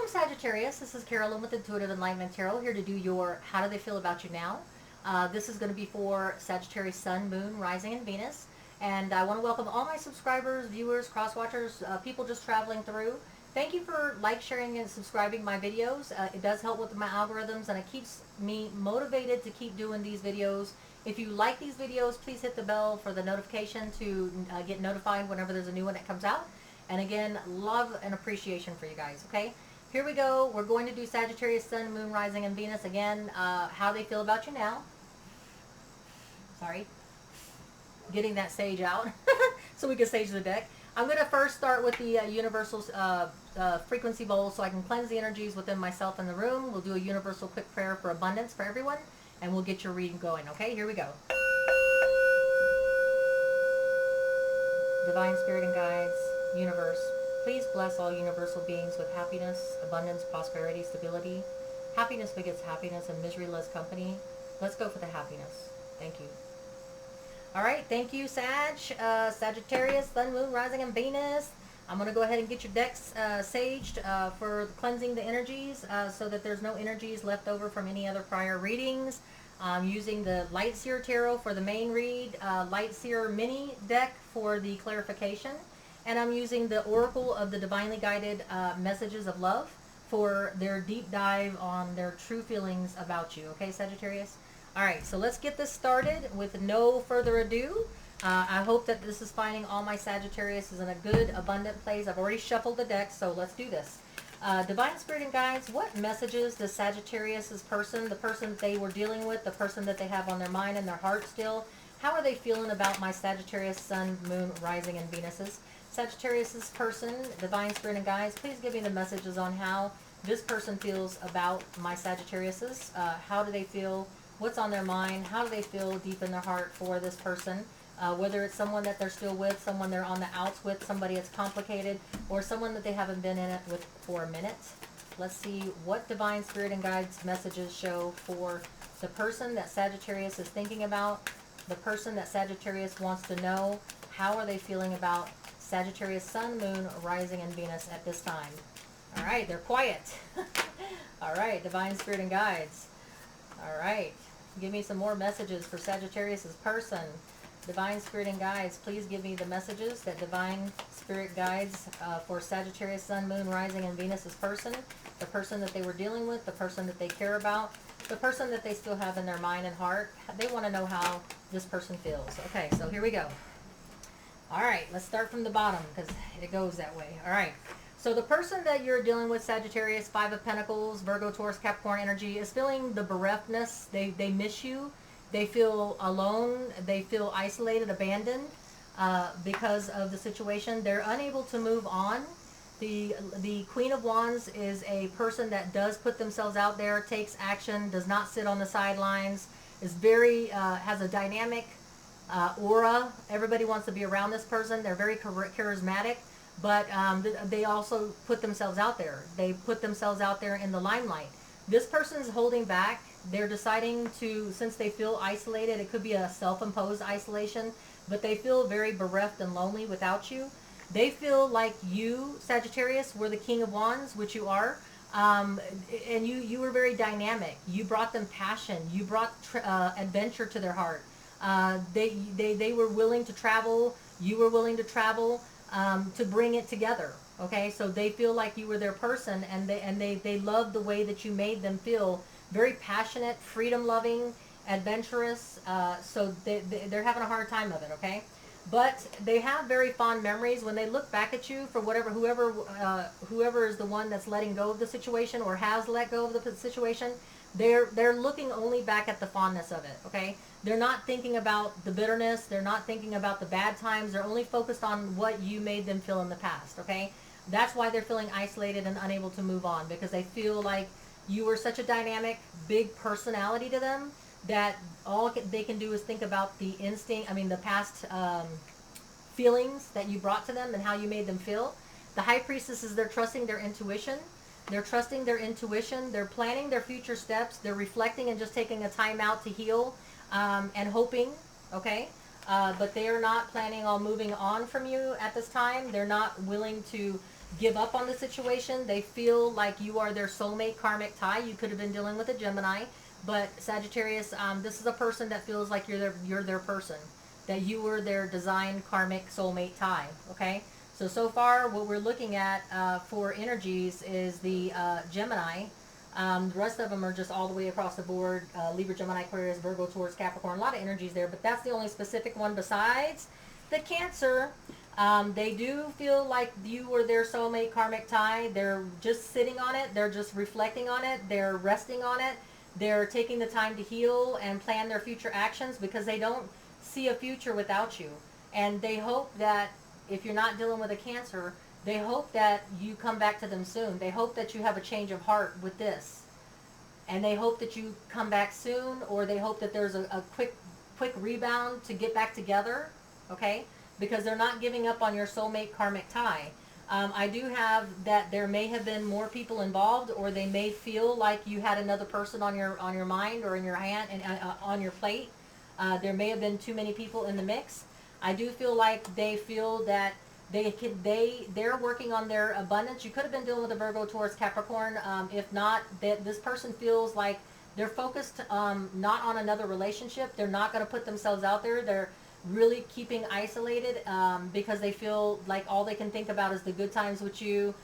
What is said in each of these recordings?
Sagittarius. This is Carolyn with Intuitive Enlightenment Tarot, here to do your How Do They Feel About You Now? This is going to be for Sagittarius Sun, Moon, Rising, and Venus. And I want to welcome all my subscribers, viewers, cross-watchers, people just traveling through. Thank you for sharing, and subscribing my videos. It does help with my algorithms, and it keeps me motivated to keep doing these videos. If you like these videos, please hit the bell for the notification to get notified whenever there's a new one that comes out. And again, love and appreciation for you guys, okay? Here we go. We're going to do Sagittarius, Sun, Moon, Rising, and Venus. Again, how they feel about you now. Sorry. Getting that sage out so we can sage the deck. I'm going to first start with the universal frequency bowl so I can cleanse the energies within myself and the room. We'll do a universal quick prayer for abundance for everyone, and we'll get your reading going, okay? Here we go. Divine Spirit and Guides, Universe, please bless all universal beings with happiness, abundance, prosperity, stability. Happiness begets happiness, and misery loves company. Let's go for the happiness. Thank you. All right, thank you, Sagittarius, Sun, Moon, Rising, and Venus. I'm going to go ahead and get your decks saged for cleansing the energies so that there's no energies left over from any other prior readings. I'm using the Light Seer Tarot for the main read, Light Seer Mini deck for the clarification, and I'm using the Oracle of the Divinely Guided Messages of Love for their deep dive on their true feelings about you. Okay, Sagittarius? All right, so let's get this started with no further ado. I hope that this is finding all my Sagittarius is in a good, abundant place. I've already shuffled the deck, so let's do this. Divine Spirit and Guides, what messages does Sagittarius's person, the person that they were dealing with, the person that they have on their mind and their heart still, how are they feeling about my Sagittarius, Sun, Moon, Rising, and Venuses? Sagittarius's person, Divine Spirit and Guides, please give me the messages on how this person feels about my Sagittarius's. How do they feel? What's on their mind? How do they feel deep in their heart for this person? Whether it's someone that they're still with, someone they're on the outs with, somebody that's complicated, or someone that they haven't been in it with for a minute. Let's see what Divine Spirit and Guides messages show for the person that Sagittarius is thinking about, the person that Sagittarius wants to know. How are they feeling about Sagittarius, Sun, Moon, Rising, and Venus at this time? All right, they're quiet. All right, Divine Spirit and Guides. All right, give me some more messages for Sagittarius's person. Divine Spirit and Guides, please give me the messages that Divine Spirit guides for Sagittarius, Sun, Moon, Rising, and Venus's person, the person that they were dealing with, the person that they care about, the person that they still have in their mind and heart. They want to know how this person feels. Okay, so here we go. All right, let's start from the bottom because it goes that way. All right. So the person that you're dealing with, Sagittarius, Five of Pentacles, Virgo, Taurus, Capricorn energy, is feeling the bereftness. They miss you. They feel alone. They feel isolated, abandoned because of the situation. They're unable to move on. The Queen of Wands is a person that does put themselves out there, takes action, does not sit on the sidelines, is very, has a dynamic aura. Everybody wants to be around this person. They're very charismatic. But they also put themselves out there. They put themselves out there in the limelight. This person is holding back. They're deciding to, since they feel isolated, it could be a self-imposed isolation, but they feel very bereft and lonely without you. They feel like you, Sagittarius, were the King of Wands, which you are, and you were very dynamic. You brought them passion. You brought adventure to their heart. They were willing to travel. You were willing to travel. To bring it together. Okay, so they feel like you were their person, and they love the way that you made them feel. Very passionate, freedom loving, adventurous. So they're having a hard time of it. Okay, but they have very fond memories when they look back at you for whoever is the one that's letting go of the situation or has let go of the situation. They're looking only back at the fondness of it. Okay, they're not thinking about the bitterness. They're not thinking about the bad times. They're only focused on what you made them feel in the past. Okay, that's why they're feeling isolated and unable to move on, because they feel like you were such a dynamic, big personality to them that all they can do is think about the the past feelings that you brought to them and how you made them feel. The High Priestess is they're trusting their intuition. They're trusting their intuition. They're planning their future steps. They're reflecting and just taking a time out to heal and hoping, okay? But they are not planning on moving on from you at this time. They're not willing to give up on the situation. They feel like you are their soulmate karmic tie. You could have been dealing with a Gemini, but Sagittarius, this is a person that feels like you're their person, that you were their designed karmic soulmate tie. Okay, so far what we're looking at for energies is the Gemini. The rest of them are just all the way across the board. Libra, Gemini, Aquarius, Virgo, Taurus, Capricorn. A lot of energies there, but that's the only specific one besides the Cancer. They do feel like you were their soulmate karmic tie. They're just sitting on it. They're just reflecting on it. They're resting on it. They're taking the time to heal and plan their future actions because they don't see a future without you. And they hope that if you're not dealing with a Cancer, they hope that you come back to them soon. They hope that you have a change of heart with this. And they hope that you come back soon, or they hope that there's a quick rebound to get back together, okay? Because they're not giving up on your soulmate karmic tie. I do have that there may have been more people involved, or they may feel like you had another person on your mind or in your hand and on your plate. There may have been too many people in the mix. I do feel like they feel that they're working on their abundance. You could have been dealing with a Virgo, Taurus, Capricorn. If not, that this person feels like they're focused not on another relationship. They're not going to put themselves out there. They're really keeping isolated because they feel like all they can think about is the good times with you.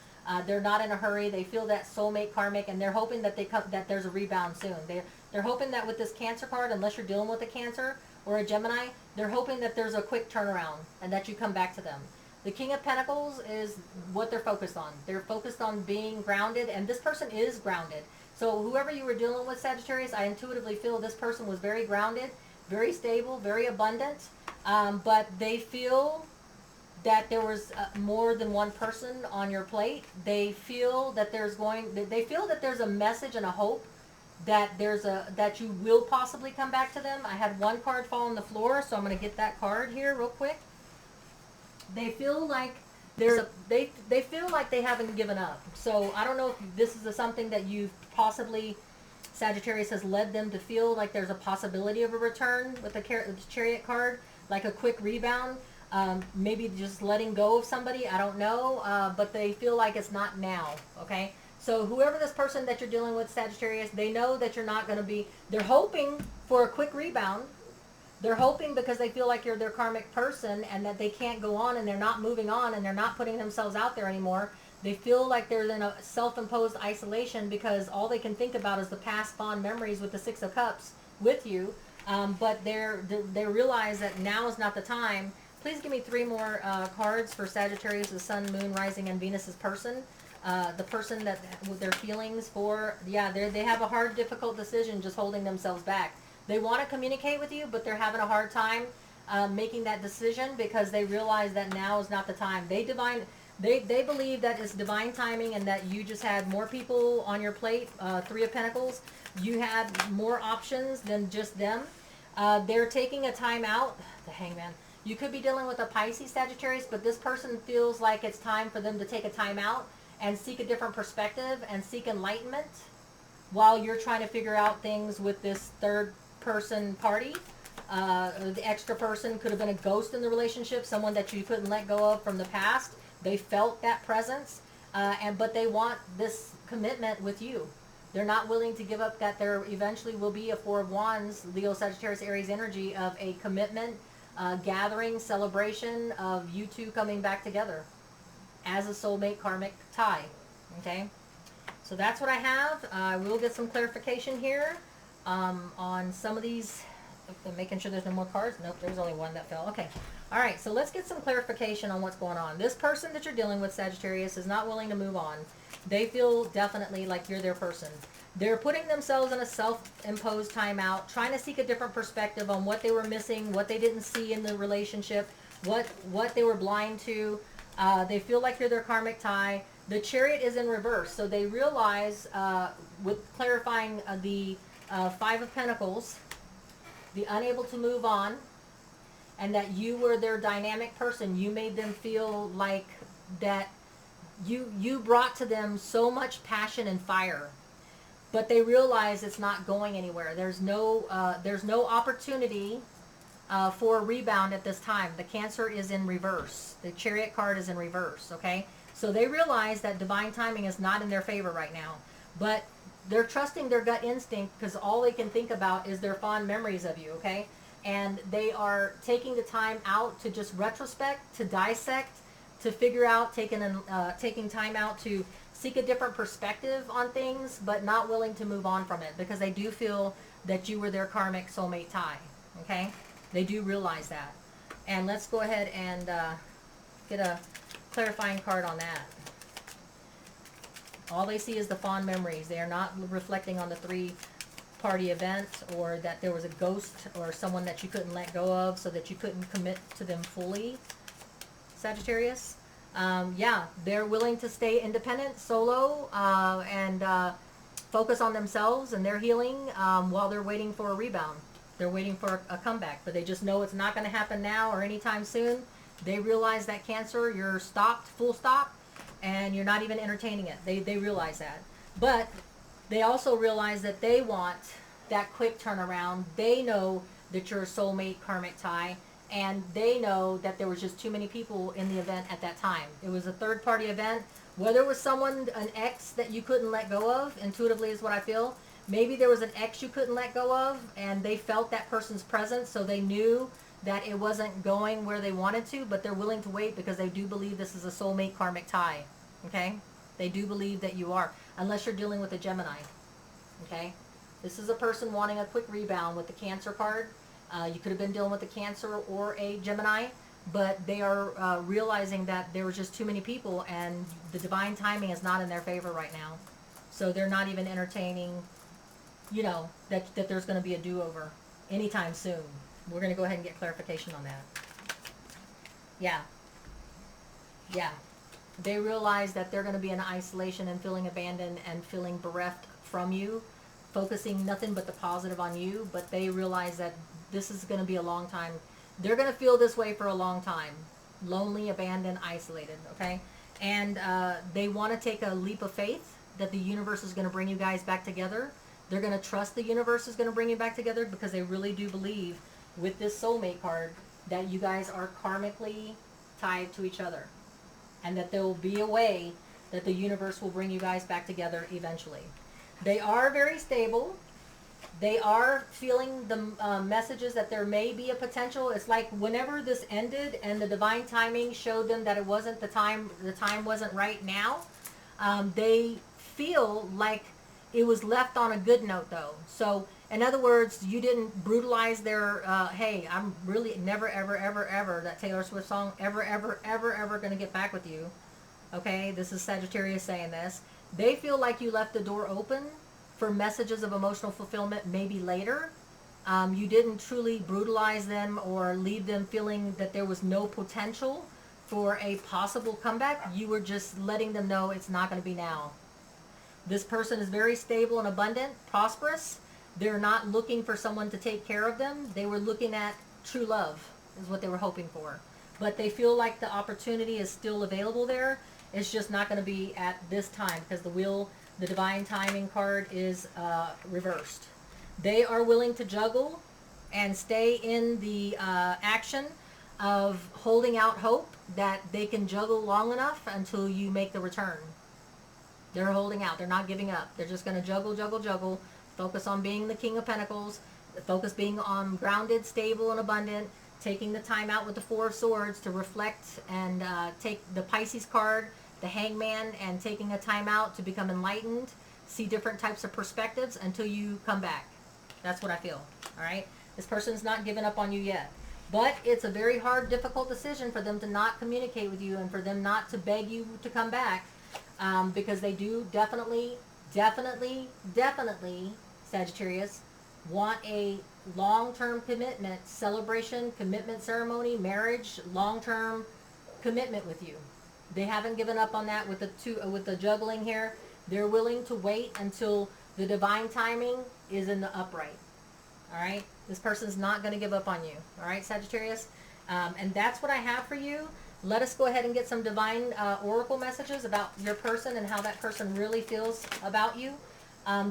They're not in a hurry. They feel that soulmate karmic, and they're hoping that that there's a rebound soon. They're hoping that with this Cancer card, unless you're dealing with a Cancer or a Gemini, they're hoping that there's a quick turnaround and that you come back to them. The King of Pentacles is what they're focused on. They're focused on being grounded, and this person is grounded. So whoever you were dealing with, Sagittarius, I intuitively feel this person was very grounded, very stable, very abundant, but they feel that there was more than one person on your plate. They feel that there's a message and a hope that that you will possibly come back to them. I had one card fall on the floor, so I'm going to get that card here real quick. They feel like they feel like they haven't given up. So I don't know if this is something that you've possibly, Sagittarius has led them to feel like there's a possibility of a return with the Chariot card, like a quick rebound, maybe just letting go of somebody. I don't know, but they feel like it's not now. Okay, so whoever this person that you're dealing with, Sagittarius, they know that you're not going to be. They're hoping for a quick rebound. They're hoping because they feel like you're their karmic person and that they can't go on and they're not moving on and they're not putting themselves out there anymore. They feel like they're in a self-imposed isolation because all they can think about is the past fond memories with the Six of Cups with you. But they realize that now is not the time. Please give me 3 more cards for Sagittarius, the Sun, Moon, Rising, and Venus's person. The person that with their feelings for, they have a hard, difficult decision just holding themselves back. They want to communicate with you, but they're having a hard time making that decision because they realize that now is not the time. They believe that it's divine timing and that you just had more people on your plate, 3 of Pentacles. You had more options than just them. They're taking a time out, the Hangman. You could be dealing with a Pisces, Sagittarius, but this person feels like it's time for them to take a time out and seek a different perspective and seek enlightenment while you're trying to figure out things with this third person party. The extra person could have been a ghost in the relationship, someone that you couldn't let go of from the past. They felt that presence, but they want this commitment with you. They're not willing to give up that there eventually will be a 4 of Wands, Leo, Sagittarius, Aries energy of a commitment, gathering, celebration of you two coming back together as a soulmate karmic tie. Okay, so that's what I have. I will get some clarification here on some of these. Making sure there's no more cards. Nope, there's only one that fell. Okay, all right, so let's get some clarification on what's going on. This person that you're dealing with, Sagittarius, is not willing to move on. They feel definitely like you're their person. They're putting themselves in a self-imposed timeout, trying to seek a different perspective on what they were missing, what they didn't see in the relationship, what they were blind to. They feel like you're their karmic tie. The Chariot is in reverse, so they realize, with clarifying the 5 of Pentacles, the unable to move on, and that you were their dynamic person. You made them feel like that you brought to them so much passion and fire, but they realize it's not going anywhere. There's no opportunity for a rebound at this time. The Cancer is in reverse. The Chariot card is in reverse, okay? So they realize that divine timing is not in their favor right now. But they're trusting their gut instinct because all they can think about is their fond memories of you, okay? And they are taking the time out to just retrospect, to dissect, to figure out, taking time out to seek a different perspective on things, but not willing to move on from it because they do feel that you were their karmic soulmate tie, okay? They do realize that. And let's go ahead and get a clarifying card on that. All they see is the fond memories. They are not reflecting on the three-party event or that there was a ghost or someone that you couldn't let go of so that you couldn't commit to them fully, Sagittarius. Yeah, they're willing to stay independent, solo, and focus on themselves and their healing while they're waiting for a rebound. They're waiting for a comeback, but they just know it's not going to happen now or anytime soon. They realize that Cancer, you're stopped, full stop, and you're not even entertaining it. They realize that. But they also realize that they want that quick turnaround. They know that you're a soulmate karmic tie, and they know that there was just too many people in the event at that time. It was a third-party event. Whether it was someone, an ex that you couldn't let go of, intuitively is what I feel. Maybe there was an ex you couldn't let go of, and they felt that person's presence, so they knew that it wasn't going where they wanted to, but they're willing to wait because they do believe this is a soulmate karmic tie, okay? They do believe that you are, unless you're dealing with a Gemini, okay? This is a person wanting a quick rebound with the Cancer card. You could have been dealing with a Cancer or a Gemini, but they are realizing that there was just too many people, and the divine timing is not in their favor right now. So they're not even entertaining, you know, that there's going to be a do-over anytime soon. We're going to go ahead and get clarification on that. Yeah. Yeah. They realize that they're going to be in isolation and feeling abandoned and feeling bereft from you, focusing nothing but the positive on you, but they realize that this is going to be a long time. They're going to feel this way for a long time. Lonely, abandoned, isolated, okay? And they want to take a leap of faith that the universe is going to bring you guys back together. They're going to trust the universe is going to bring you back together because they really do believe with this soulmate card that you guys are karmically tied to each other, and that there will be a way that the universe will bring you guys back together eventually. They are very stable. They are feeling the messages that there may be a potential. It's like whenever this ended and the divine timing showed them that it wasn't the time wasn't right now, they feel like it was left on a good note though. So in other words, you didn't brutalize their, hey, I'm really never, ever, ever, ever, that Taylor Swift song, ever, ever, ever, ever going to get back with you. Okay, this is Sagittarius saying this. They feel like you left the door open for messages of emotional fulfillment maybe later. You didn't truly brutalize them or leave them feeling that there was no potential for a possible comeback. You were just letting them know it's not going to be now. This person is very stable and abundant, prosperous. They're not looking for someone to take care of them. They were looking at true love is what they were hoping for. But they feel like the opportunity is still available there. It's just not going to be at this time because the divine timing card is reversed. They are willing to juggle and stay in the action of holding out hope that they can juggle long enough until you make the return. They're holding out. They're not giving up. They're just going to juggle, juggle, juggle. Focus on being the King of Pentacles. Focus being on grounded, stable, and abundant. Taking the time out with the Four of Swords to reflect and take the Pisces card, the Hangman, and taking a time out to become enlightened. See different types of perspectives until you come back. That's what I feel. All right? This person's not giving up on you yet. But it's a very hard, difficult decision for them to not communicate with you and for them not to beg you to come back. Because they do definitely, Sagittarius, want a long-term commitment, celebration, commitment ceremony, marriage, long-term commitment with you. They haven't given up on that with the juggling here. They're willing to wait until the divine timing is in the upright. All right? This person's not going to give up on you. All right, Sagittarius? And that's what I have for you. Let us go ahead and get some divine oracle messages about your person and how that person really feels about you.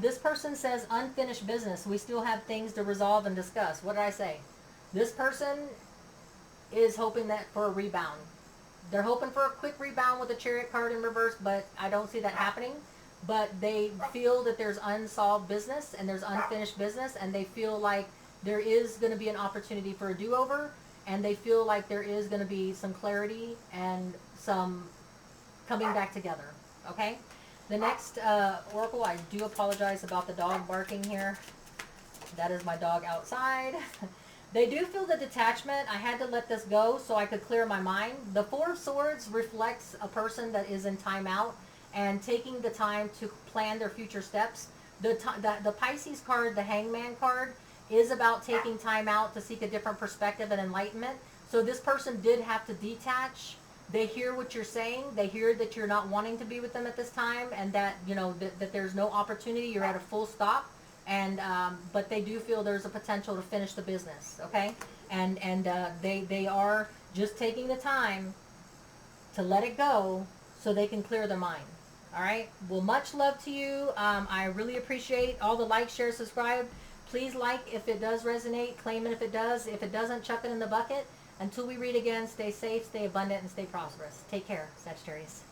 This person says unfinished business. We still have things to resolve and discuss. What did I say? This person is hoping that for a rebound. They're hoping for a quick rebound with the Chariot card in reverse, but I don't see that happening. But they feel that there's unsolved business and there's unfinished business, and they feel like there is going to be an opportunity for a do-over, and they feel like there is going to be some clarity and some coming back together. Okay? The next oracle, I do apologize about the dog barking here. That is my dog outside. They do feel the detachment. I had to let this go so I could clear my mind. The Four of Swords reflects a person that is in timeout and taking the time to plan their future steps. The Pisces card, the Hangman card, is about taking time out to seek a different perspective and enlightenment. So this person did have to detach. They hear what you're saying. They hear that you're not wanting to be with them at this time, and that, you know, that there's no opportunity. You're at a full stop. And but they do feel there's a potential to finish the business, okay? And they are just taking the time to let it go so they can clear their mind. All right. Well, much love to you. I really appreciate all the likes, share, subscribe. Please like if it does resonate, claim it if it does. If it doesn't, chuck it in the bucket. Until we read again, stay safe, stay abundant, and stay prosperous. Take care, Sagittarius.